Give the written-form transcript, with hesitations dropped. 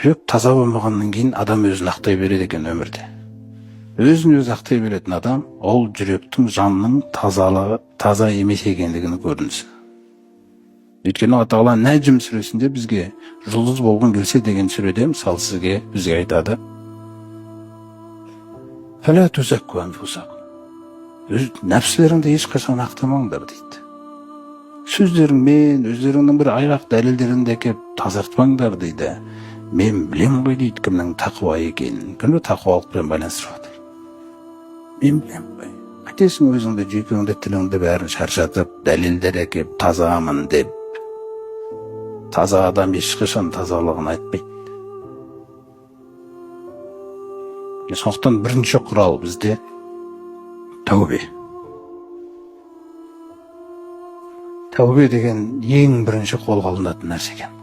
Жүрек таза болмағаннан кейін адам өзін ақтай береді екен өмірде. Өзін өзі ақтай беретін адам, ол жүректің, жанның тазалығы, таза емес екендігінің көрінісі. Өйткені Алла Тағала Нәжім сүресінде бізге жұлдыз болғың келсе деген сүреде мысалы сізге бізге айтады. Фәлә тузакку анфусакум. Өз нәпсілеріңді ешқашан ақтамаңдар дейді. Сөздеріңмен, өздеріңнің бір айғақ дәлелдеріңді әкеп тазартпаңдар дейді. Мен білем ғой дейді кімнің тақуа екенін. Кімді тақуалықпен байланыстырып жатыр. Мен білем ғой. Қайтесің өзіңді, жүйкеңді, тіліңді бәрін шаршатып, дәлелдер әкеп тазамын деп. Таза адам ешқашан тазалығын айтпайды. Сондықтан бірінші құрал бізде тәубе. Тәубе деген ең бірінші қолға алынатын нәрсе екен.